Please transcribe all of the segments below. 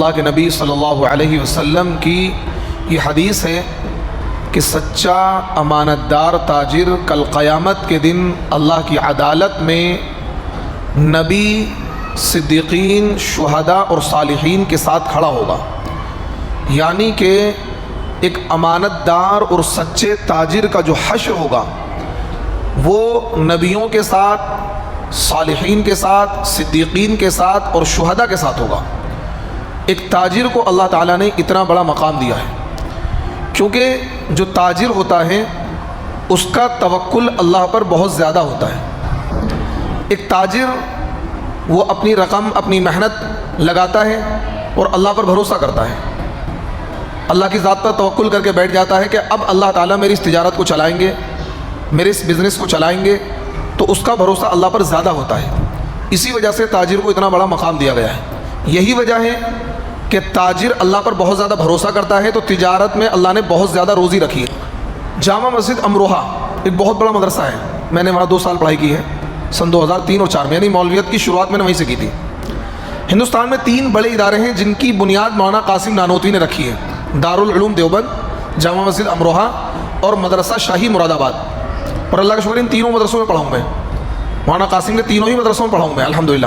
اللہ کے نبی صلی اللہ علیہ وسلم کی یہ حدیث ہے کہ سچا امانت دار تاجر کل قیامت کے دن اللہ کی عدالت میں نبی، صدیقین، شہداء اور صالحین کے ساتھ کھڑا ہوگا۔ یعنی کہ ایک امانت دار اور سچے تاجر کا جو حشر ہوگا وہ نبیوں کے ساتھ، صالحین کے ساتھ، صدیقین کے ساتھ اور شہداء کے ساتھ ہوگا۔ ایک تاجر کو اللہ تعالیٰ نے اتنا بڑا مقام دیا ہے کیونکہ جو تاجر ہوتا ہے اس کا توکل اللہ پر بہت زیادہ ہوتا ہے۔ ایک تاجر وہ اپنی رقم، اپنی محنت لگاتا ہے اور اللہ پر بھروسہ کرتا ہے، اللہ کی ذات پر توکل کر کے بیٹھ جاتا ہے کہ اب اللہ تعالیٰ میری اس تجارت کو چلائیں گے، میرے اس بزنس کو چلائیں گے، تو اس کا بھروسہ اللہ پر زیادہ ہوتا ہے۔ اسی وجہ سے تاجر کو اتنا بڑا مقام دیا گیا ہے۔ یہی وجہ ہے کہ تاجر اللہ پر بہت زیادہ بھروسہ کرتا ہے تو تجارت میں اللہ نے بہت زیادہ روزی رکھی ہے۔ جامع مسجد امروہہ ایک بہت بڑا مدرسہ ہے، میں نے وہاں 2 سال پڑھائی کی ہے، سن 2003 اور 2004 میں، یعنی مولویت کی شروعات میں نے وہیں سے کی تھی۔ ہندوستان میں 3 بڑے ادارے ہیں جن کی بنیاد مولانا قاسم نانوتوی نے رکھی ہے: دارالعلوم دیوبند، جامع مسجد امروہہ اور مدرسہ شاہی مراد آباد۔ اور اللہ کا شکر ان تینوں مدرسوں میں پڑھا ہوں میں، مولانا قاسم کے تینوں ہی مدرسوں میں پڑھا ہوں میں الحمدللہ۔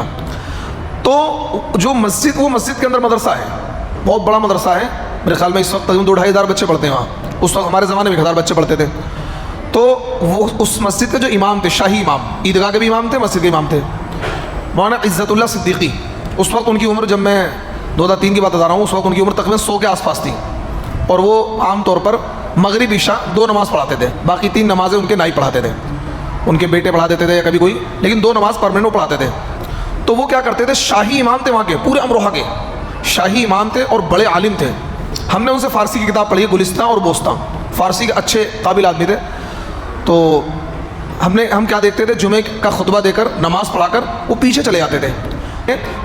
تو جو مسجد، وہ مسجد کے اندر مدرسہ ہے، بہت بڑا مدرسہ ہے، میرے خیال میں اس وقت 2-2.5 ہزار بچے پڑھتے ہیں وہاں، اس وقت ہمارے زمانے میں 1,000 بچے پڑھتے تھے۔ تو وہ اس مسجد کے جو امام تھے، شاہی امام، عیدگاہ کے بھی امام تھے، مسجد کے امام تھے، مولانا عزت اللہ صدیقی۔ اس وقت ان کی عمر، جب میں 2003 کی بات بتا رہا ہوں، اس وقت ان کی عمر تقریباً 100 کے آس پاس تھی، اور وہ عام طور پر مغرب عشاء 2 نماز پڑھاتے تھے، باقی 3 نمازیں ان کے نائب پڑھاتے تھے، ان کے بیٹے پڑھاتے تھے یا کبھی کوئی، لیکن 2 نماز پرماننٹ وہ پڑھاتے تھے۔ تو وہ کیا کرتے تھے، شاہی امام تھے وہاں کے، پورے امروہہ کے شاہی امام تھے اور بڑے عالم تھے۔ ہم نے ان سے فارسی کی کتاب پڑھی ہے، گلستہ اور بوستہ، فارسی کے اچھے قابل آدمی تھے۔ تو ہم کیا دیکھتے تھے، جمعے کا خطبہ دے کر، نماز پڑھا کر وہ پیچھے چلے جاتے تھے۔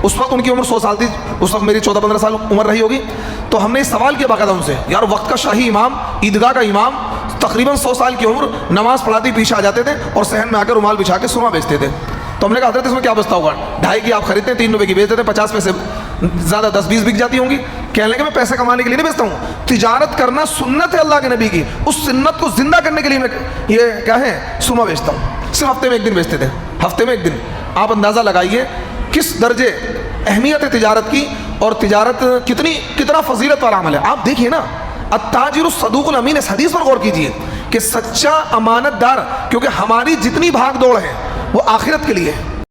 اس وقت ان کی عمر 100 سال تھی، اس وقت میری 14-15 سال عمر رہی ہوگی۔ تو ہم نے سوال کیا باقاعدہ ان سے، یار وقت کا شاہی امام، عیدگاہ کا امام، تقریباً 100 سال کی عمر، نماز پڑھاتے ہی پیچھے آ جاتے تھے اور صحن میں آ کر رومال بچھا کے سرما بیچتے تھے۔ تو ہم نے کہا حضرت اس میں کیا بچتا ہوگا، 2.5 کی آپ خریدتے ہیں، 3 روپے کی بیچتے تھے، 50 پیسے زیادہ 10-20 بک جاتی ہوں گی۔ کہنے لگے میں پیسے کمانے کے لیے نہیں بیچتا ہوں، تجارت کرنا سنت ہے اللہ کے نبی کی، اس سنت کو زندہ کرنے کے لیے میں یہ کیا ہے سرما بیچتا ہوں۔ صرف ہفتے میں 1 دن بیچتے تھے، ہفتے میں 1 دن۔ آپ اندازہ لگائیے کس درجے اہمیت ہے تجارت کی، اور تجارت کتنا فضیلت والا عمل ہے۔ آپ دیکھیے نا، التاجر الصدوق الامین، اس حدیث پر غور کیجیے کہ سچا امانت دار، کیونکہ ہماری جتنی بھاگ دوڑ ہے وہ آخرت کے لیے ہے۔